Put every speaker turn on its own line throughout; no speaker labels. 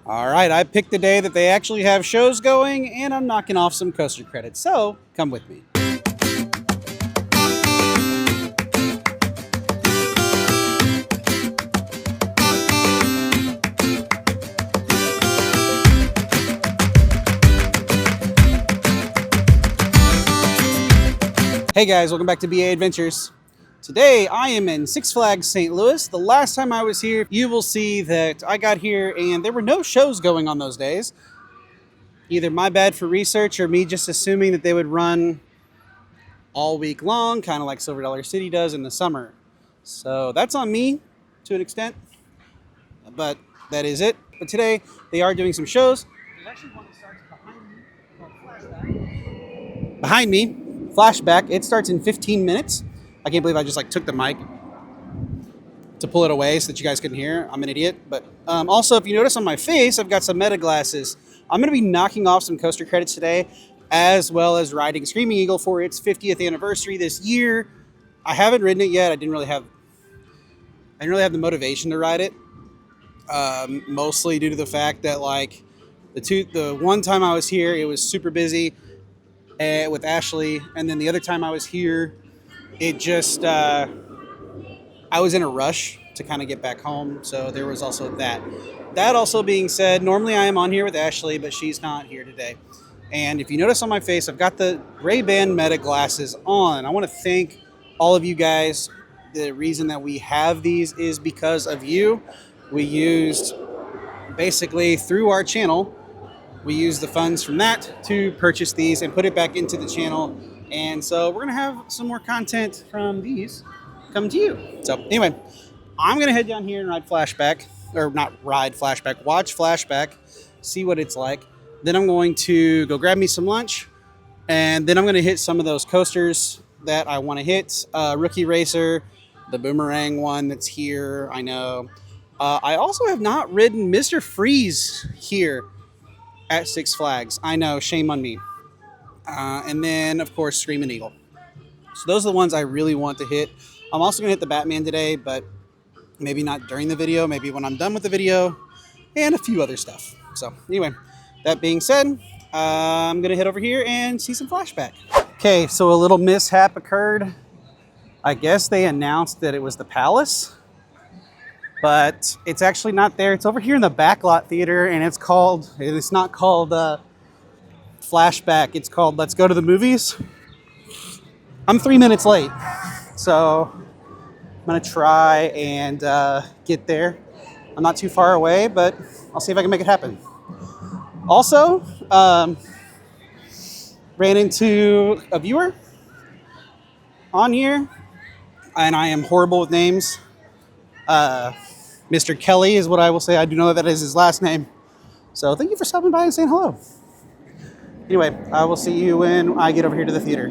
All right, I picked the day that they actually have shows going, and I'm knocking off some coaster credits, so come with me. Hey guys, welcome back to BA Adventures. Today I am in Six Flags St. Louis. The last time I was here, you will see that I got here and there were no shows going on those days. Either my bad for research or me just assuming that they would run all week long, kind of like Silver Dollar City does in the summer. So that's on me to an extent, but that is it. But today they are doing some shows. There's actually one that starts behind me called Flashback. Behind me, Flashback. It starts in 15 minutes. I can't believe I just took the mic to pull it away so that you guys couldn't hear. I'm an idiot. But also, if you notice on my face, I've got some meta glasses. I'm going to be knocking off some coaster credits today, as well as riding Screaming Eagle for its 50th anniversary this year. I haven't ridden it yet. I didn't really have the motivation to ride it. Mostly due to the fact that the one time I was here, it was super busy with Ashley, and then the other time I was here, it just I was in a rush to kind of get back home, so there was also that. That also being said, normally I am on here with Ashley, but she's not here today. And if you notice on my face, I've got the Ray-Ban Meta glasses on. I want to thank all of you guys. The reason that we have these is because of you. We used, basically through our channel, we used the funds from that to purchase these and put it back into the channel. And so we're going to have some more content from these come to you. So anyway, I'm going to head down here and ride Flashback, or not ride Flashback, watch Flashback, see what it's like. Then I'm going to go grab me some lunch, and then I'm going to hit some of those coasters that I want to hit. Rookie Racer, the Boomerang one that's here, I know. I also have not ridden Mr. Freeze here at Six Flags. I know, shame on me. And then, of course, Screaming Eagle. So those are the ones I really want to hit. I'm also going to hit the Batman today, but maybe not during the video, maybe when I'm done with the video, and a few other stuff. So anyway, that being said, I'm going to head over here and see some Flashback. Okay, so a little mishap occurred. I guess they announced that it was the Palace, but it's actually not there. It's over here in the Backlot Theater, and it's not called Flashback. It's called Let's Go to the Movies. I'm 3 minutes late, so I'm gonna try and get there. I'm not too far away, but I'll see if I can make it happen. Also, ran into a viewer on here, and I am horrible with names. Mr. Kelly is what I will say. I do know that is his last name. So thank you for stopping by and saying hello. Anyway, I will see you when I get over here to the theater.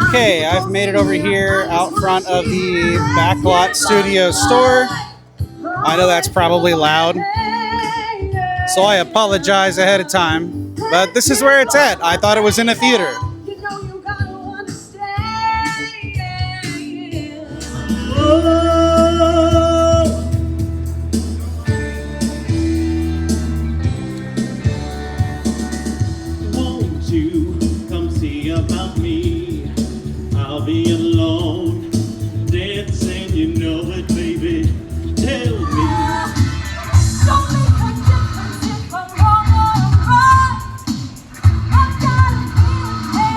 Okay, I've made it over here out front of the Backlot Studio store. I know that's probably loud, so I apologize ahead of time, but this is where it's at. I thought it was in a theater.
Be alone, dancing, you know it, baby. Tell me. Don't make a difference if I'm wrong or right. I've got a feeling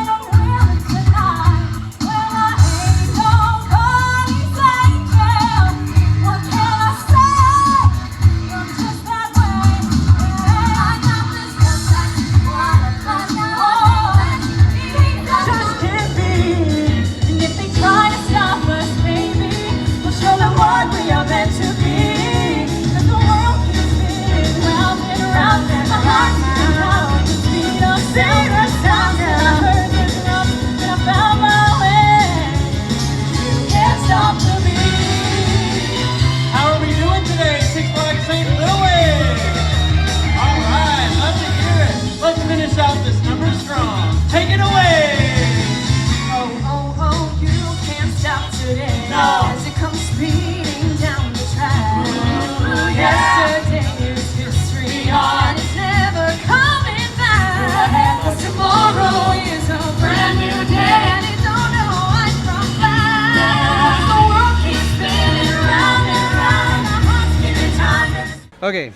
Okay,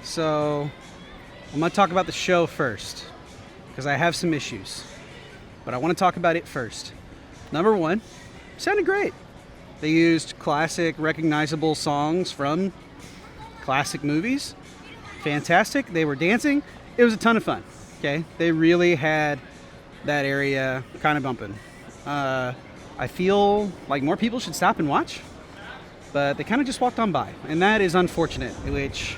so I'm gonna talk about the show first because I have some issues, but I want to talk about it first. Number one, sounded great. They used classic, recognizable songs from classic movies. Fantastic. They were dancing. It was a ton of fun. Okay, they really had that area kind of bumping. I feel like more people should stop and watch, but they kind of just walked on by, and that is unfortunate. Which,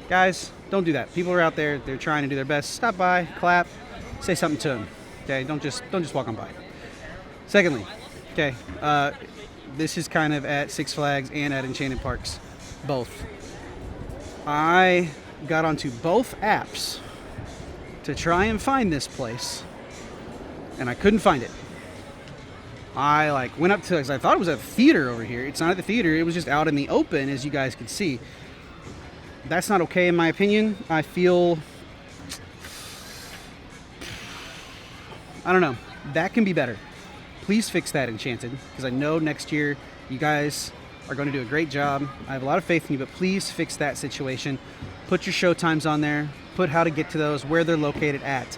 guys, don't do that. People are out there; they're trying to do their best. Stop by, clap, say something to them. Okay, don't just walk on by. Secondly, okay, this is kind of at Six Flags and at Enchanted Parks, both. I got onto both apps to try and find this place, and I couldn't find it. I went up to, because I thought it was a theater over here. It's not at the theater. It was just out in the open, as you guys could see. That's not okay, in my opinion. I feel, I don't know. That can be better. Please fix that, Enchanted, because I know next year you guys are going to do a great job. I have a lot of faith in you, but please fix that situation. Put your show times on there. Put how to get to those, where they're located at,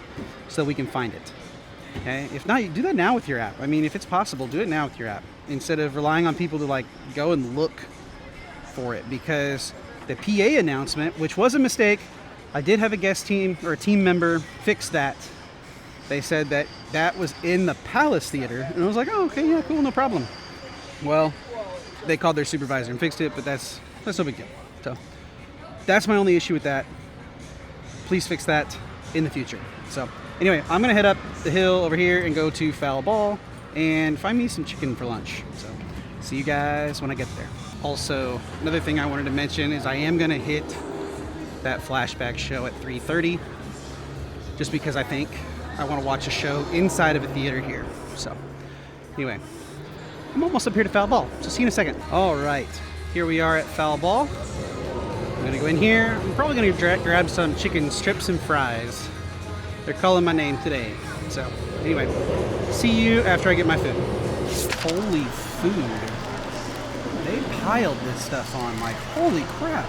so we can find it. Okay? If not, you do that now with your app. I mean, if it's possible, do it now with your app instead of relying on people to go and look for it. Because the PA announcement, which was a mistake, I did have a guest team or a team member fix that. They said that that was in the Palace Theater, and I was like, oh, okay, yeah, cool, no problem. Well, they called their supervisor and fixed it, but that's no big deal. So that's my only issue with that. Please fix that in the future. So anyway, I'm gonna head up the hill over here and go to Fowl Ball and find me some chicken for lunch. So see you guys when I get there. Also, another thing I wanted to mention is I am gonna hit that Flashback show at 3:30, just because I think I want to watch a show inside of a theater here. So anyway, I'm almost up here to Fowl Ball, so see you in a second. All right, here we are at Fowl Ball. I'm gonna go in here. I'm probably gonna grab some chicken strips and fries. They're calling my name today. So anyway, see you after I get my food. Holy food. They piled this stuff on, holy crap.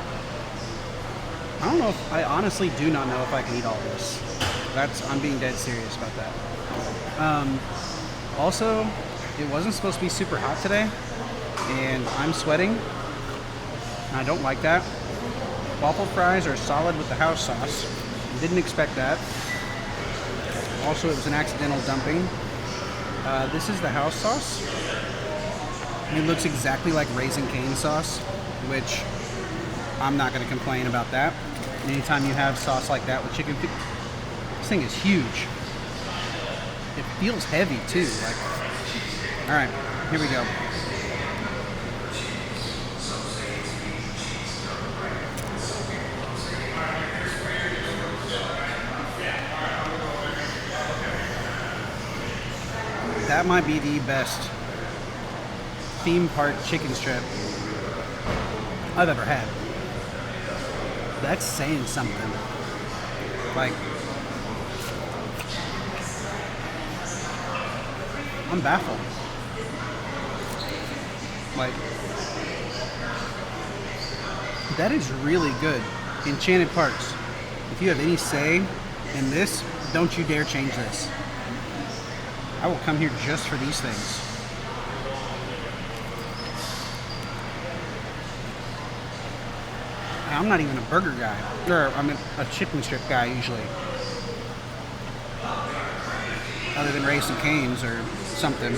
I don't know if, I honestly do not know if I can eat all this. I'm being dead serious about that. Also, it wasn't supposed to be super hot today, and I'm sweating, and I don't like that. Waffle fries are solid with the house sauce. Didn't expect that. Also, it was an accidental dumping. This is the house sauce. It looks exactly like Raising Cane sauce, which I'm not going to complain about that. Anytime you have sauce like that with chicken, this thing is huge. It feels heavy too. All right, here we go. That might be the best theme park chicken strip I've ever had. That's saying something. I'm baffled. That is really good. Enchanted Parks, if you have any say in this, don't you dare change this. I will come here just for these things. I'm not even a burger guy, or I'm a chicken strip guy usually. Other than Raising Cane's or something.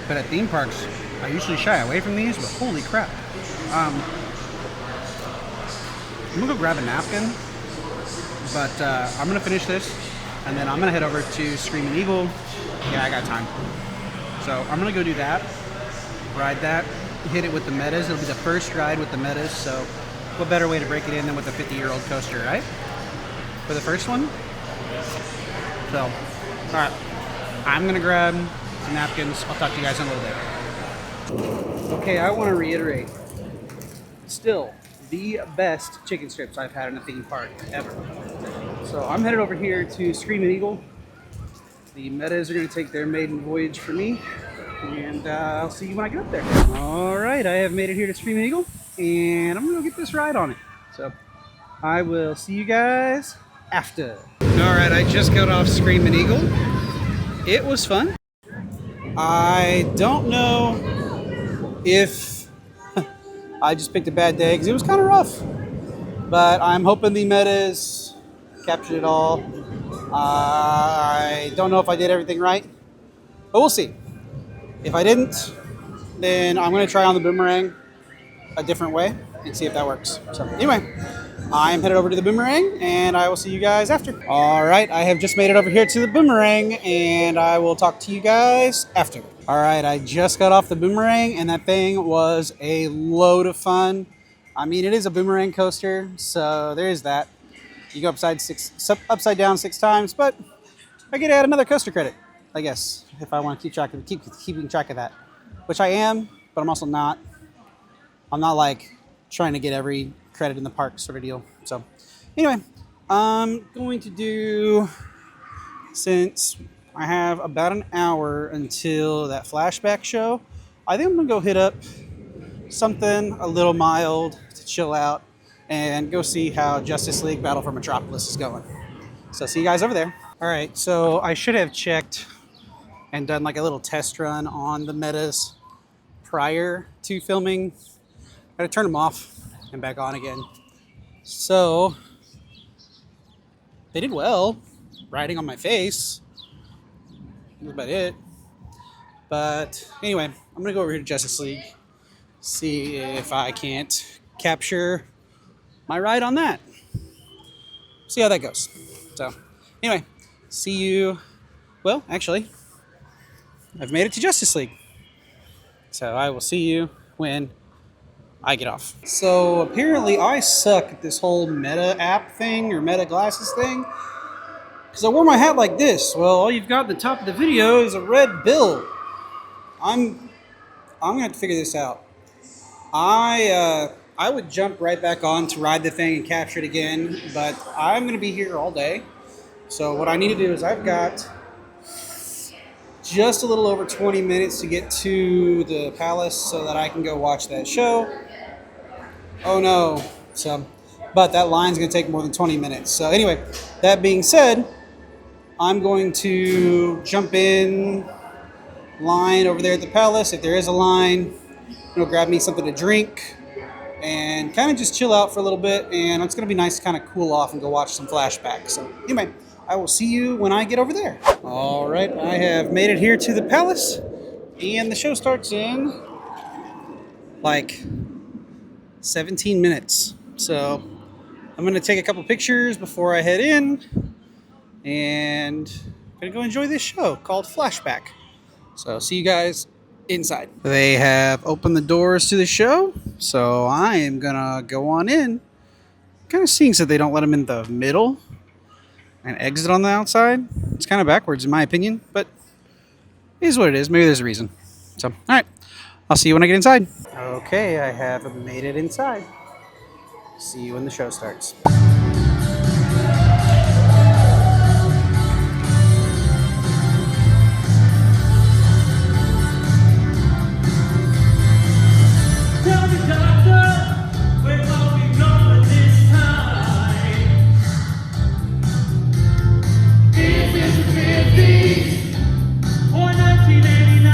But at theme parks, I usually shy away from these, but holy crap. I'm gonna go grab a napkin, but I'm gonna finish this, and then I'm gonna head over to Screaming Eagle. Yeah, I got time. So I'm gonna go do that, ride that, hit it with the metas. It'll be the first ride with the metas, so what better way to break it in than with a 50-year-old coaster, right? For the first one. So, all right, I'm gonna grab some napkins. I'll talk to you guys in a little bit. Okay, I want to reiterate, still the best chicken strips I've had in a theme park ever. So I'm headed over here to Screaming Eagle. The metas are going to take their maiden voyage for me, and I'll see you when I get up there. All right, I have made it here to Screaming Eagle, and I'm going to go get this ride on it. So I will see you guys after. All right, I just got off Screaming Eagle. It was fun. I don't know if I just picked a bad day because it was kind of rough. But I'm hoping the metas captured it all. I don't know if I did everything right, but we'll see. If I didn't, then I'm going to try on the boomerang a different way and see if that works. So anyway, I'm headed over to the boomerang and I will see you guys after. All right, I have just made it over here to the boomerang and I will talk to you guys after. All right, I just got off the boomerang and that thing was a load of fun. I mean, it is a boomerang coaster, so there is that. You go upside down 6 times, but I get to add another coaster credit, I guess, if I want to keeping track of that, which I am, but I'm also not. I'm not like trying to get every credit in the park sort of deal. So anyway, I'm going to do, since I have about an hour until that Flashback show, I think I'm gonna go hit up something a little mild to chill out and go see how Justice League Battle for Metropolis is going. So see you guys over there. All right, so I should have checked and done like a little test run on the metas prior to filming. I gotta turn them off and back on again. So they did well, riding on my face. That's about it. But anyway, I'm gonna go over here to Justice League, see if I can't capture my ride on that. See how that goes. So anyway, see you. Well, actually, I've made it to Justice League. So I will see you when I get off. So apparently I suck at this whole meta app thing or meta glasses thing because I wore my hat like this. Well, all you've got at the top of the video is a red bill. I'm gonna have to figure this out. I would jump right back on to ride the thing and capture it again, but I'm gonna be here all day. So what I need to do is I've got just a little over 20 minutes to get to the palace so that I can go watch that show. Oh no. But that line's gonna take more than 20 minutes. So anyway, that being said, I'm going to jump in line over there at the palace. If there is a line, grab me something to drink and kind of just chill out for a little bit. And it's gonna be nice to kind of cool off and go watch some Flashback. So anyway, I will see you when I get over there. All right, I have made it here to the palace and the show starts in like 17 minutes. So I'm gonna take a couple pictures before I head in and I'm gonna go enjoy this show called Flashback. So see you guys inside. They have opened the doors to the show, so I am gonna go on in. Kind of seeing so they don't let them in the middle and exit on the outside. It's kind of backwards in my opinion, but it is what it is. Maybe there's a reason. So, all right, I'll see you when I get inside. Okay, I have made it inside. See you when the show starts.
Tell me, doctor, where are we going this time? Is it the 50s or 1989?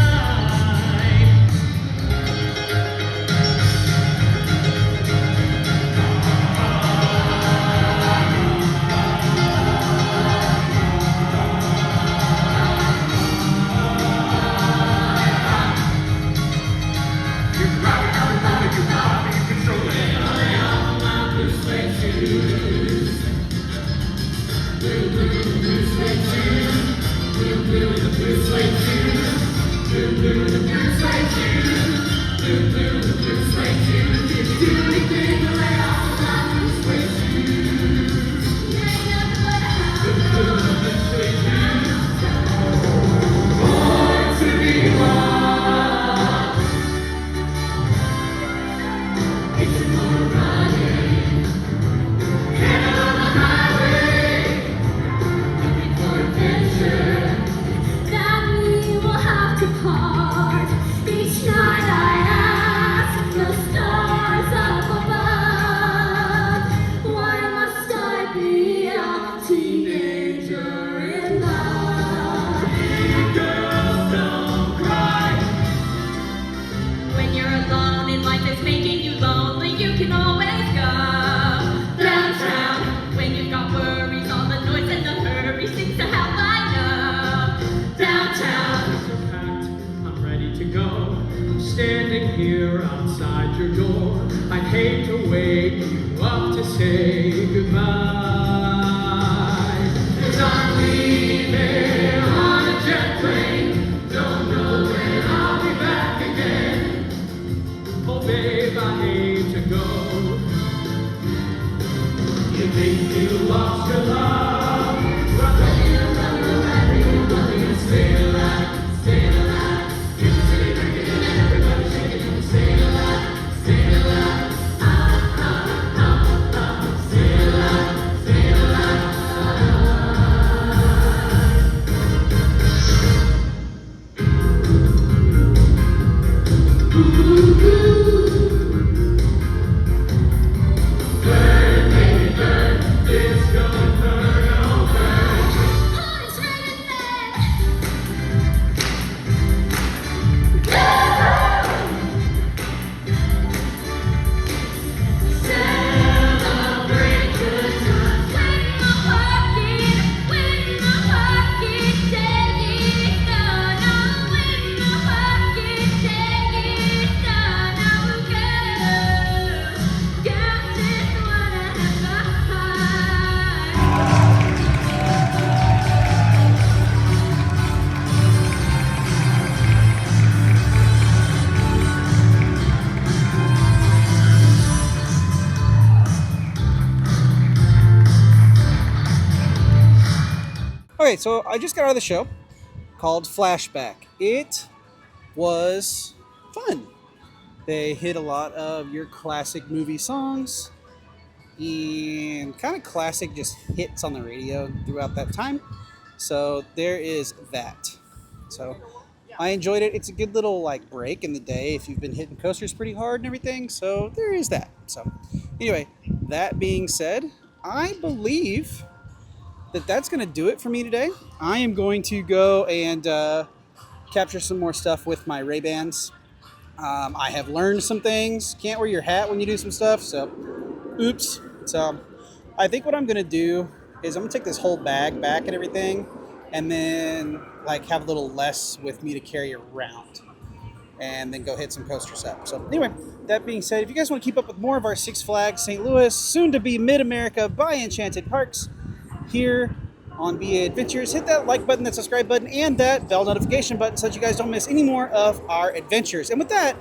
here outside your door. I'd hate to wake you up to say goodbye. 'Cause I'm leaving on a jet plane. Don't know when I'll be back again. Oh babe, I hate to go. You think you lost your love, but when you remember that you nothing and stay alive, stay alive. You can see it drinking and everybody shaking and stay alive, stay alive. Ah, ah, ah, ah. Stay alive, stay alive. Burn, baby, burn. It's gonna burn, oh burn. Heart's raining celebrate good times. When my pocket said it's done, oh, when my pocket said it's done, oh girl, just is what I have got.
Okay, so I just got out of the show called Flashback. It was fun. They hit a lot of your classic movie songs and kind of classic just hits on the radio throughout that time. So there is that. So I enjoyed it. It's a good little like break in the day if you've been hitting coasters pretty hard and everything. So there is that. So anyway, that being said, I believe that that's going to do it for me today. I am going to go and capture some more stuff with my Ray-Bans. I have learned some things. Can't wear your hat when you do some stuff, so oops. So I think what I'm going to do is I'm going to take this whole bag back and everything, and then like have a little less with me to carry around, and then go hit some coasters up. So anyway, that being said, if you guys want to keep up with more of our Six Flags St. Louis, soon to be Mid-America by Enchanted Parks, here on BA Adventures, hit that like button, that subscribe button, and that bell notification button so that you guys don't miss any more of our adventures. And with that,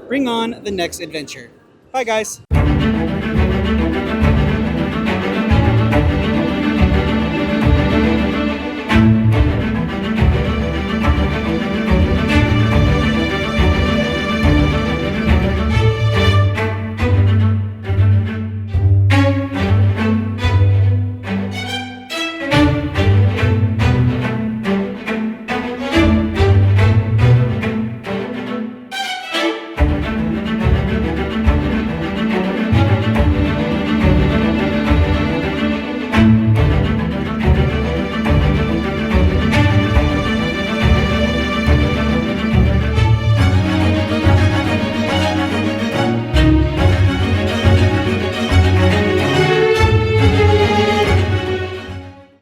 bring on the next adventure. Bye, guys.